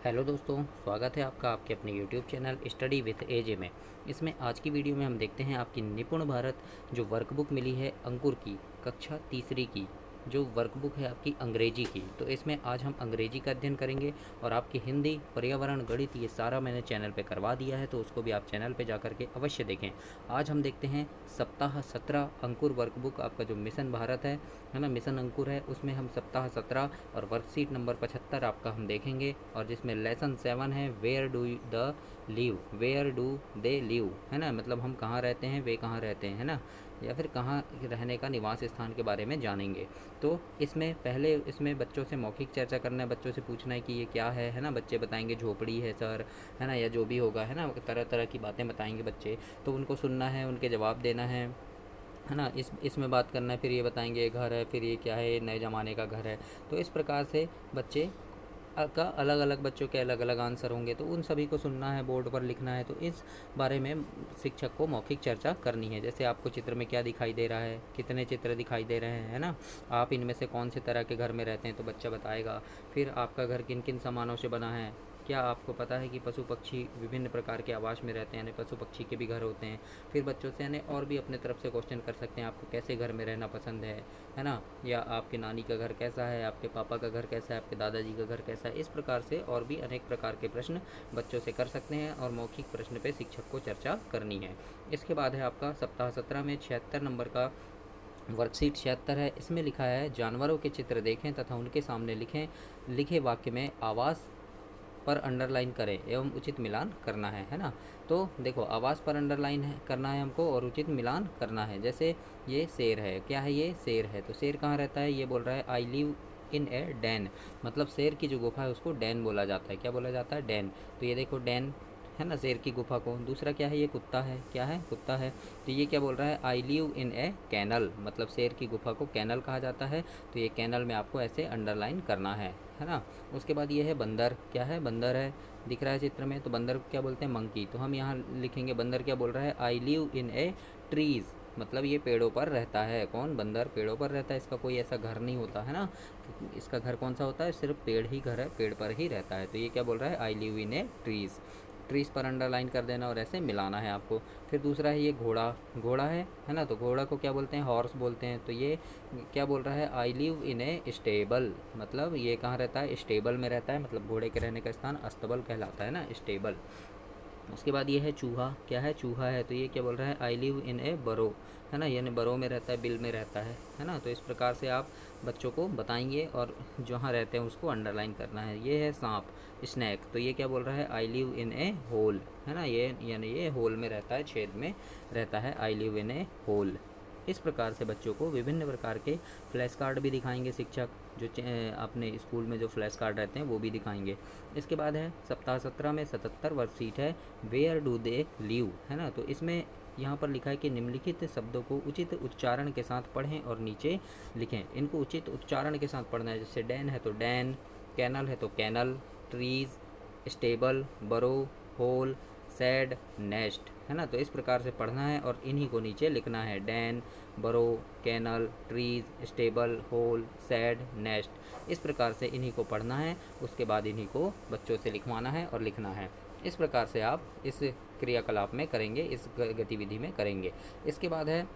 Hello दोस्तों, स्वागत है आपका आपके अपने यूट्यूब चैनल स्टडी विथ एजे में। इसमें आज की वीडियो में हम देखते हैं आपकी निपुण भारत जो वर्कबुक मिली है अंकुर की कक्षा तीसरी की, जो वर्कबुक है आपकी अंग्रेजी की। तो इसमें आज हम अंग्रेजी का अध्ययन करेंगे और आपकी हिंदी, पर्यावरण, गणित ये सारा मैंने चैनल पे करवा दिया है, तो उसको भी आप चैनल पे जा करके अवश्य देखें। आज हम देखते हैं सप्ताह 17 अंकुर वर्कबुक, आपका जो मिशन भारत है ना, मिशन अंकुर है, उसमें हम सप्ताह 17 और वर्कशीट नंबर 75 आपका हम देखेंगे। और जिसमें लेसन 7 है where do the live, where do they live, है ना, मतलब हम कहाँ रहते हैं, वे कहाँ रहते हैं, है ना, या फिर कहाँ रहने का निवास स्थान के बारे में जानेंगे। तो इसमें पहले इसमें बच्चों से मौखिक चर्चा करना है, बच्चों से पूछना है कि ये क्या है ना, बच्चे बताएंगे झोपड़ी है सर, है ना, या जो भी होगा, है ना, तरह तरह की बातें बताएंगे बच्चे, तो उनको सुनना है, उनके जवाब देना है ना। इसमें बात करना है, फिर ये बताएंगे ये घर है, फिर ये क्या है, नए ज़माने का घर है। तो इस प्रकार से बच्चे का अलग अलग बच्चों के अलग अलग आंसर होंगे, तो उन सभी को सुनना है, बोर्ड पर लिखना है। तो इस बारे में शिक्षक को मौखिक चर्चा करनी है। जैसे आपको चित्र में क्या दिखाई दे रहा है, कितने चित्र दिखाई दे रहे हैं, है ना, आप इनमें से कौन से तरह के घर में रहते हैं, तो बच्चा बताएगा। फिर आपका घर किन किन सामानों से बना है, क्या आपको पता है कि पशु पक्षी विभिन्न प्रकार के आवास में रहते हैं, यानी पशु पक्षी के भी घर होते हैं। फिर बच्चों से यानी और भी अपने तरफ से क्वेश्चन कर सकते हैं, आपको कैसे घर में रहना पसंद है ना, या आपके नानी का घर कैसा है, आपके पापा का घर कैसा है, आपके दादाजी का घर कैसा है। इस प्रकार से और भी अनेक प्रकार के प्रश्न बच्चों से कर सकते हैं और मौखिक प्रश्न पे शिक्षक को चर्चा करनी है। इसके बाद है आपका सप्ताह 17 में 76 नंबर का वर्कशीट 76 है। इसमें लिखा है जानवरों के चित्र देखें तथा उनके सामने लिखे वाक्य में आवास पर अंडरलाइन करें एवं उचित मिलान करना है ना। तो देखो, आवास पर अंडरलाइन करना है हमको और उचित मिलान करना है। जैसे ये शेर है, क्या है, ये शेर है, तो शेर कहाँ रहता है, ये बोल रहा है I live in A Dan, मतलब शेर की जो गुफा है उसको डैन बोला जाता है। क्या बोला जाता है, डैन। तो ये देखो डैन है ना, शेर की गुफा को। दूसरा क्या है, ये कुत्ता है, क्या है, कुत्ता है। तो ये क्या बोल रहा है, I live in a canal, मतलब शेर की गुफा को कैनल कहा जाता है। तो ये कैनल में आपको ऐसे अंडरलाइन करना है ना। उसके बाद ये है बंदर, क्या है, बंदर है, दिख रहा है चित्र में। तो बंदर को क्या बोलते हैं, मंकी। तो हम यहाँ लिखेंगे बंदर क्या बोल रहा है, I live in A trees, मतलब ये पेड़ों पर रहता है। कौन, बंदर पेड़ों पर रहता है, इसका कोई ऐसा घर नहीं होता है ना। इसका घर कौन सा होता है, सिर्फ पेड़ ही घर है, पेड़ पर ही रहता है। तो ये क्या बोल रहा है, I live in A trees, trees पर अंडरलाइन कर देना और ऐसे मिलाना है आपको। फिर दूसरा है ये घोड़ा, घोड़ा है ना, तो घोड़ा को क्या बोलते हैं, हॉर्स बोलते हैं। तो ये क्या बोल रहा है, I live in a stable, मतलब ये कहाँ रहता है, स्टेबल में रहता है, मतलब घोड़े के रहने का स्थान अस्तबल कहलाता है ना, स्टेबल। उसके बाद ये है चूहा, क्या है, चूहा है। तो ये क्या बोल रहा है, आई लिव इन ए बरो, है ना, यानी बरो में रहता है, बिल में रहता है ना। तो इस प्रकार से आप बच्चों को बताएंगे और जहाँ रहते हैं उसको अंडरलाइन करना है। ये है सांप, स्नैक। तो ये क्या बोल रहा है, I live in A whole, है ना, ये यानी ये होल में रहता है, छेद में रहता है, I live in A whole. इस प्रकार से बच्चों को विभिन्न प्रकार के फ्लैश कार्ड भी दिखाएंगे शिक्षक, जो अपने स्कूल में जो फ्लैश कार्ड रहते हैं वो भी दिखाएंगे। इसके बाद है सप्ताह 17 में 77 वर्कशीट है वेयर डू दे लिव, है ना। तो इसमें यहाँ पर लिखा है कि निम्नलिखित शब्दों को उचित उच्चारण के साथ पढ़ें और नीचे लिखें। इनको उचित उच्चारण के साथ पढ़ना है। जैसे डैन है तो डैन, कैनल है तो कैनल, ट्रीज़, स्टेबल, बरो, होल, सैड, नेस्ट, है ना। तो इस प्रकार से पढ़ना है और इन्हीं को नीचे लिखना है, den, burrow, kennel, trees, stable, hole, sad, nest. इस प्रकार से इन्हीं को पढ़ना है। उसके बाद इन्हीं को बच्चों से लिखवाना है और लिखना है। इस प्रकार से आप इस क्रियाकलाप में करेंगे, इस गतिविधि में करेंगे। इसके बाद है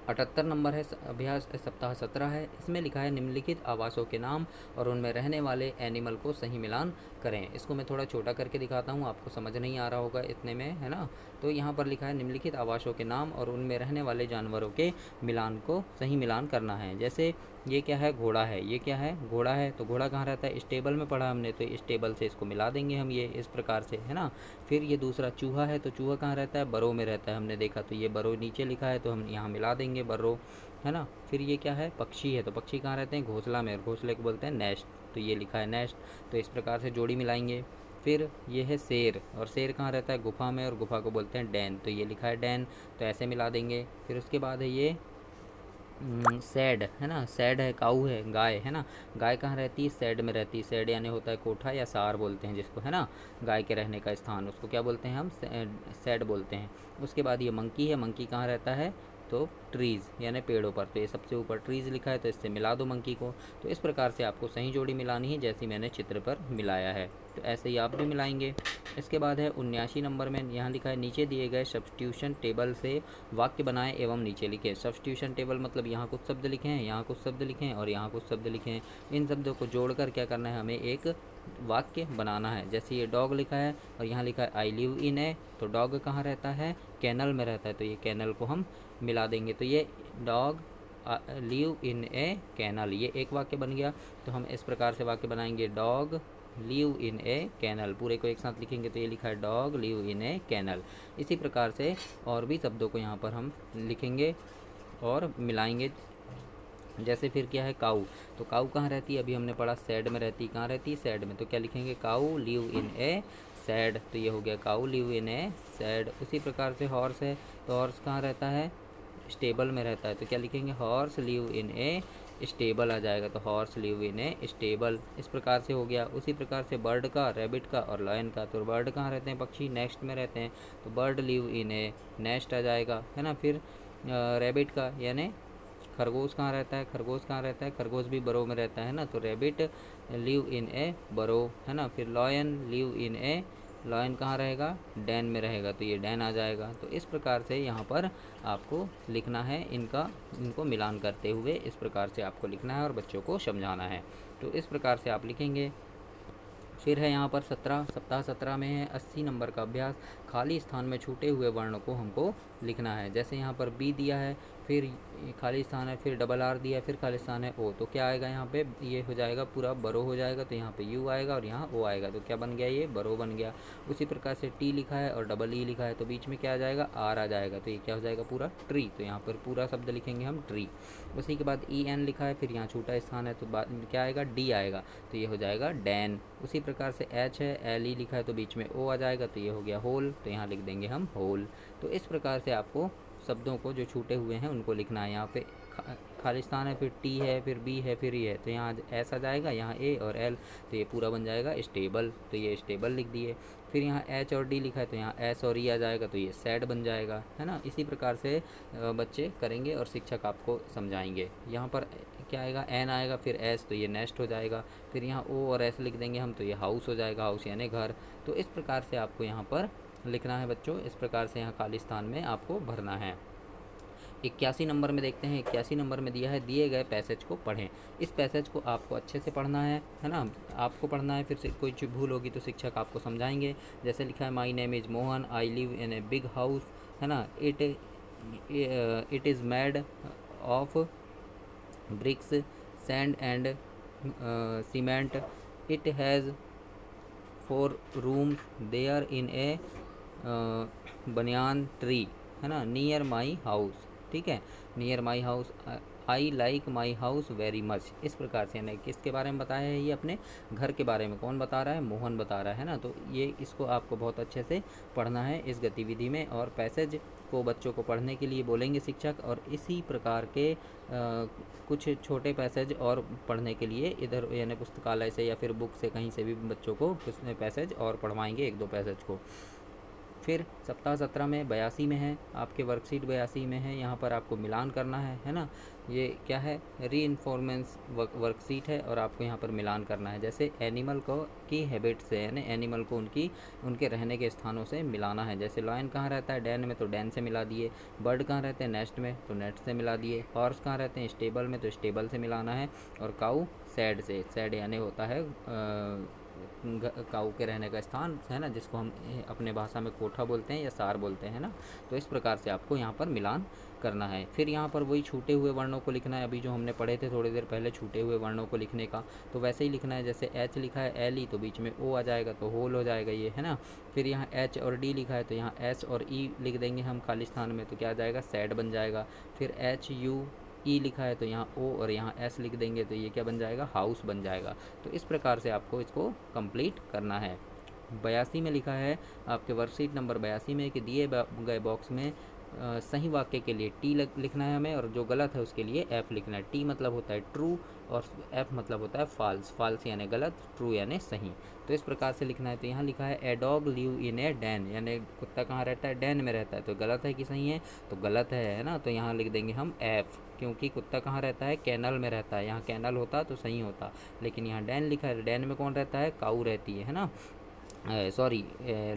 78 नंबर है अभ्यास सप्ताह 17 है। इसमें लिखा है निम्नलिखित आवासों के नाम और उनमें रहने वाले एनिमल को सही मिलान करें। इसको मैं थोड़ा छोटा करके दिखाता हूँ, आपको समझ नहीं आ रहा होगा इतने में, है ना। तो यहाँ पर लिखा है निम्नलिखित आवासों के नाम और उनमें रहने वाले जानवरों के मिलान को सही मिलान करना है। जैसे ये क्या है, घोड़ा है, ये क्या है, घोड़ा है। तो घोड़ा कहाँ रहता है, स्टेबल में पढ़ा हमने, तो स्टेबल से इसको मिला देंगे हम, ये इस प्रकार से, है ना। फिर ये दूसरा चूहा है, तो चूहा कहाँ रहता है, बरो में रहता है, हमने देखा। तो ये बरो नीचे लिखा है तो हम यहाँ मिला देंगे बरो, है ना। फिर ये क्या है, पक्षी है, तो पक्षी कहाँ रहते हैं, घोंसला में, और घोंसले को बोलते हैं नेस्ट। तो ये लिखा है नेस्ट। तो इस प्रकार से जोड़ी मिलाएंगे। फिर ये है शेर, और शेर कहाँ रहता है, गुफा में, और गुफा को बोलते हैं डैन। तो ये लिखा है डैन, तो ऐसे मिला देंगे। फिर उसके बाद है ये सैड, है ना, सैड है, काऊ है, गाय, है ना। गाय कहाँ रहती है, सैड में रहती है। सैड यानी होता है कोठा या सार बोलते हैं जिसको, है ना, गाय के रहने का स्थान, उसको क्या बोलते हैं हम, सैड बोलते हैं। उसके बाद ये मंकी है, मंकी कहाँ रहता है, तो ट्रीज़ यानी पेड़ों पर, तो ये सबसे ऊपर ट्रीज़ लिखा है तो इससे मिला दो मंकी को। तो इस प्रकार से आपको सही जोड़ी मिलानी है जैसी मैंने चित्र पर मिलाया है, तो ऐसे ही आप भी मिलाएंगे। इसके बाद है 79 नंबर में, यहाँ लिखा है नीचे दिए गए सब्स्टिट्यूशन टेबल से वाक्य बनाएं एवं नीचे लिखें। सब्स्टिट्यूशन टेबल मतलब यहाँ कुछ शब्द लिखे हैं, यहाँ कुछ शब्द लिखे हैं और यहाँ कुछ शब्द लिखे हैं। इन शब्दों को जोड़कर क्या करना है, हमें एक वाक्य बनाना है। जैसे ये डॉग लिखा है और यहाँ लिखा है आई लिव इन ए, तो डॉग कहाँ रहता है, कैनल में रहता है, तो ये कैनल को हम मिला देंगे। तो ये dog live in a kennel, ये एक वाक्य बन गया। तो हम इस प्रकार से वाक्य बनाएंगे, dog live in a kennel, पूरे को एक साथ लिखेंगे तो ये लिखा है dog live in a kennel. इसी प्रकार से और भी शब्दों को यहाँ पर हम लिखेंगे और मिलाएंगे। जैसे फिर क्या है, काऊ, तो काऊ कहाँ रहती है, अभी हमने पढ़ा सैड में रहती है, कहाँ रहती है, सैड में, तो क्या लिखेंगे, काऊ लिव इन ए सैड, तो ये हो गया काऊ लिव इन ए सैड। उसी प्रकार से हॉर्स है, तो हॉर्स कहाँ रहता है, स्टेबल में रहता है, तो क्या लिखेंगे, horse live in a stable आ जाएगा, तो horse live in a stable. इस प्रकार से हो गया। उसी प्रकार से बर्ड का, रैबिट का और लायन का, तो बर्ड कहाँ रहते हैं, पक्षी नेस्ट में रहते हैं, तो bird live in a nest आ जाएगा, है ना। फिर रैबिट का यानी खरगोश कहाँ रहता है, खरगोश कहाँ रहता है, खरगोश भी बरो में रहता है ना, तो रैबिट लिव इन ए बरो, है ना। फिर lion live in A, lion कहाँ रहेगा, डैन में रहेगा, तो ये डैन आ जाएगा। तो इस प्रकार से यहाँ पर आपको लिखना है, इनको मिलान करते हुए इस प्रकार से आपको लिखना है और बच्चों को समझाना है। तो इस प्रकार से आप लिखेंगे। फिर है यहाँ पर 17, सप्ताह 17 में है 80 नंबर का अभ्यास, खाली स्थान में छूटे हुए वर्णों को हमको लिखना है। जैसे यहाँ पर बी दिया है, फिर खाली स्थान है, फिर डबल आर दिया है, फिर खाली स्थान है ओ, तो क्या आएगा यहाँ पे, ये हो जाएगा पूरा बरो हो जाएगा, तो यहाँ पे यू आएगा और यहाँ ओ आएगा, तो क्या बन गया, ये बरो बन गया। उसी प्रकार से टी लिखा है और डबल ई लिखा है, तो बीच में क्या आ जाएगा, आर आ जाएगा, तो ये क्या हो जाएगा, पूरा ट्री, तो यहाँ पर पूरा शब्द लिखेंगे हम ट्री। उसी के बाद ई एन लिखा है, फिर यहाँ छोटा स्थान है, तो बाद में क्या आएगा, डी आएगा, तो ये हो जाएगा डैन। उसी प्रकार से एच है, एल ई लिखा है, तो बीच में ओ आ जाएगा, तो ये हो गया होल, तो यहाँ लिख देंगे हम होल। तो इस प्रकार से आपको शब्दों को जो छूटे हुए हैं उनको लिखना है। यहाँ पे खाली स्थान है, फिर टी है, फिर बी है, फिर ई है, तो यहाँ एस आ जाएगा, यहाँ ए और एल, तो ये पूरा बन जाएगा स्टेबल, तो ये स्टेबल लिख दिए। फिर यहाँ एच और डी लिखा है, तो यहाँ एस और ई आ जाएगा, तो ये सैड बन जाएगा, है ना। इसी प्रकार से बच्चे करेंगे और शिक्षक आपको समझाएंगे। यहाँ पर क्या आएगा, एन आएगा, फिर एस, तो ये नेस्ट हो जाएगा। फिर यहाँ ओ और एस लिख देंगे हम, तो ये हाउस हो जाएगा, हाउस यानी घर। तो इस प्रकार से आपको यहाँ पर लिखना है बच्चों, इस प्रकार से यहाँ खाली स्थान में आपको भरना है। 81 नंबर में देखते हैं, 81 नंबर में दिया है, दिए गए पैसेज को पढ़ें। इस पैसेज को आपको अच्छे से पढ़ना है ना, आपको पढ़ना है, फिर से कोई चीज़ भूल होगी तो शिक्षक आपको समझाएंगे। जैसे लिखा है, my name is Mohan, I live in a big house, है ना, it is made of bricks, sand and cement, it has 4 rooms, there in a banyan tree, है ना, नियर माई हाउस, ठीक है, near my house, I like my house very much. इस प्रकार से यानी किसके बारे में बताया है, ये अपने घर के बारे में कौन बता रहा है, मोहन बता रहा है ना। तो ये इसको आपको बहुत अच्छे से पढ़ना है इस गतिविधि में, और पैसेज को बच्चों को पढ़ने के लिए बोलेंगे शिक्षक, और इसी प्रकार के कुछ छोटे पैसेज और पढ़ने के लिए इधर यानी पुस्तकालय से या फिर बुक से कहीं से भी बच्चों को पैसेज और पढ़वाएंगे, 1-2 पैसेज को। फिर सप्ताह 17 में 82 में है, आपके वर्कशीट 82 में है, यहाँ पर आपको मिलान करना है ना। ये क्या है, रीइंफोर्मेंस वर्कशीट है और आपको यहाँ पर मिलान करना है। जैसे एनिमल को की हैबिट से, यानी एनिमल को उनके रहने के स्थानों से मिलाना है। जैसे लायन कहाँ रहता है, डैन में, तो डैन से मिला दिए। बर्ड कहाँ रहते हैं, नेस्ट में, तो नेस्ट से मिला दिए। हॉर्स कहाँ रहते हैं, स्टेबल में, तो स्टेबल से मिलाना है। और काऊ सैड से, सैड यानी होता है काऊ के रहने का स्थान, है ना, जिसको हम अपने भाषा में कोठा बोलते हैं या सार बोलते हैं ना। तो इस प्रकार से आपको यहाँ पर मिलान करना है। फिर यहाँ पर वही छूटे हुए वर्णों को लिखना है, अभी जो हमने पढ़े थे थोड़ी देर पहले छूटे हुए वर्णों को लिखने का, तो वैसे ही लिखना है। जैसे एच लिखा है, एल ई, तो बीच में ओ आ जाएगा, तो होल हो जाएगा ये, है ना। फिर यहाँ एच और डी लिखा है, तो यहाँ एस और ई लिख देंगे हम खाली स्थान में, तो क्या आ जाएगा, सैड बन जाएगा। फिर एच यू ई लिखा है, तो यहाँ ओ और यहाँ एस लिख देंगे, तो ये क्या बन जाएगा, हाउस बन जाएगा। तो इस प्रकार से आपको इसको कंप्लीट करना है। 82 में लिखा है आपके वर्कशीट नंबर 82 में कि दिए गए बॉक्स में सही वाक्य के लिए टी लिखना है हमें, और जो गलत है उसके लिए एफ लिखना है। टी मतलब होता है ट्रू और एफ मतलब होता है फॉल्स। फॉल्स यानी गलत, ट्रू यानी सही। तो इस प्रकार से लिखना है। तो यहाँ लिखा है a dog live in A Dan, यानी कुत्ता कहाँ रहता है, डैन में रहता है। तो गलत है कि सही है, तो गलत है ना। तो यहाँ लिख देंगे हम एफ, क्योंकि कुत्ता कहाँ रहता है, कैनल में रहता है। यहाँ कैनल होता तो सही होता, लेकिन यहाँ डैन लिखा है। डैन में कौन रहता है, काऊ रहती है ना, सॉरी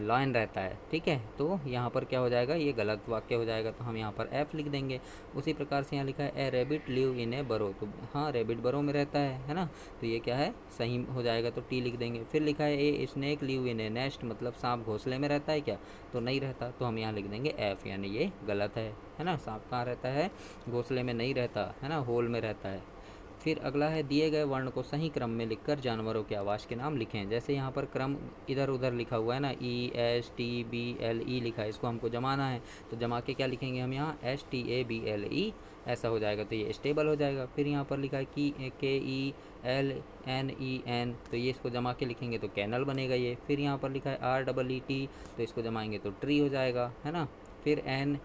लॉयन रहता है। ठीक है, तो यहाँ पर क्या हो जाएगा, ये गलत वाक्य हो जाएगा। तो हम यहाँ पर एफ लिख देंगे। उसी प्रकार से यहाँ लिखा है ए रेबिट लिव इन ए बरो, तो हाँ रेबिट बरो में रहता है ना। तो ये क्या है, सही हो जाएगा, तो टी लिख देंगे। फिर लिखा है a snake live in a nest, मतलब सांप घोंसले में रहता है क्या, तो नहीं रहता। तो हम यहाँ लिख देंगे एफ, यानी ये गलत है ना। सांप कहाँ रहता है, घोंसले में नहीं रहता है ना, होल में रहता है। फिर अगला है दिए गए वर्ण को सही क्रम में लिखकर जानवरों के आवास के नाम लिखें। जैसे यहाँ पर क्रम इधर उधर लिखा हुआ है ना, E S T B L E लिखा है, इसको हमको जमाना है। तो जमा के क्या लिखेंगे हम, यहाँ S T A B L E, ऐसा हो जाएगा, तो ये स्टेबल हो जाएगा। फिर यहाँ पर लिखा है कि K E L N E N, तो ये इसको जमा के लिखेंगे तो कैनल बनेगा ये। फिर यहाँ पर लिखा है आर डबल ई टी, तो इसको जमाएंगे तो ट्री हो जाएगा, है ना। फिर N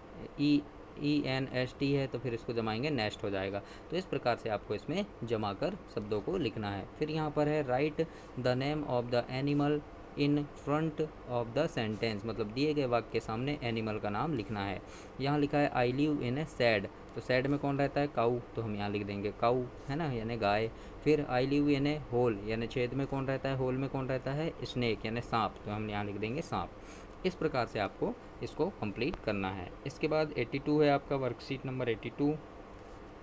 E N S T है, तो फिर इसको जमाएंगे नेस्ट हो जाएगा। तो इस प्रकार से आपको इसमें जमा कर शब्दों को लिखना है। फिर यहाँ पर है right the name of the animal in front of the sentence, मतलब दिए गए वाक्य के सामने एनिमल का नाम लिखना है। यहाँ लिखा है I live in A sad, तो सैड में कौन रहता है, काऊ, तो हम यहाँ लिख देंगे काऊ, है ना, यानी गाय। फिर आई लिव इन ए होल, यानी छेद में कौन रहता है, होल में कौन रहता है, स्नेक, यानी सांप, तो हम यहाँ लिख देंगे सांप। इस प्रकार से आपको इसको कंप्लीट करना है। इसके बाद 82 है आपका वर्कशीट नंबर 82।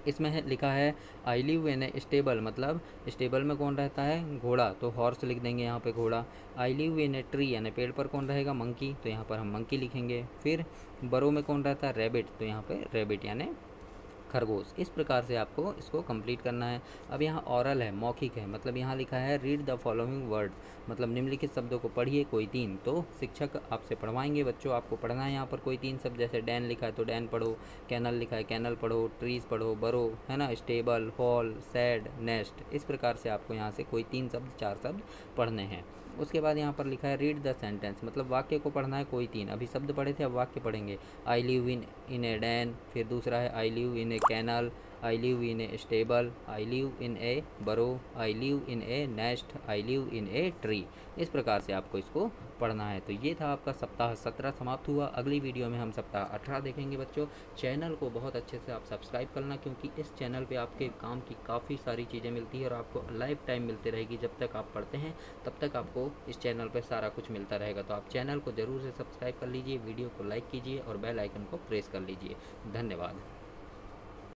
इसमें है लिखा है I live in a stable, मतलब स्टेबल में कौन रहता है, घोड़ा, तो हॉर्स लिख देंगे यहाँ पे घोड़ा। आई लिव इन ए ट्री, यानी पेड़ पर कौन रहेगा, मंकी, तो यहाँ पर हम मंकी लिखेंगे। फिर बरो में कौन रहता है, रैबिट, तो यहाँ पे रैबिट यानी खरगोश। इस प्रकार से आपको इसको कंप्लीट करना है। अब यहाँ ऑरल है, मौखिक है, मतलब यहाँ लिखा है रीड द फॉलोइंग वर्ड्स, मतलब निम्नलिखित शब्दों को पढ़िए कोई तीन। तो शिक्षक आपसे पढ़वाएंगे बच्चों, आपको पढ़ना है यहाँ पर कोई तीन शब्द। जैसे डैन लिखा है तो डैन पढ़ो, कैनल लिखा है कैनल पढ़ो, ट्रीज पढ़ो, बरो, है ना, स्टेबल, हॉल, सैड, नेस्ट। इस प्रकार से आपको यहाँ से कोई तीन शब्द, चार शब्द पढ़ने हैं। उसके बाद यहाँ पर लिखा है रीड द सेंटेंस, मतलब वाक्य को पढ़ना है कोई तीन। अभी शब्द पढ़े थे, अब वाक्य पढ़ेंगे। आई लिव इन ए डैन, फिर दूसरा है I live in a kennel, I live in a stable, I live in a burrow, I live in a nest, I live in a tree. इस प्रकार से आपको इसको पढ़ना है। तो ये था आपका सप्ताह 17 समाप्त हुआ। अगली वीडियो में हम सप्ताह 18 देखेंगे बच्चों। चैनल को बहुत अच्छे से आप सब्सक्राइब करना, क्योंकि इस चैनल पे आपके काम की काफ़ी सारी चीज़ें मिलती है और आपको लाइफ टाइम मिलती रहेगी। जब तक आप पढ़ते हैं तब तक आपको इस चैनल पर सारा कुछ मिलता रहेगा। तो आप चैनल को ज़रूर से सब्सक्राइब कर लीजिए, वीडियो को लाइक कीजिए और बेल आइकन को प्रेस कर लीजिए। धन्यवाद।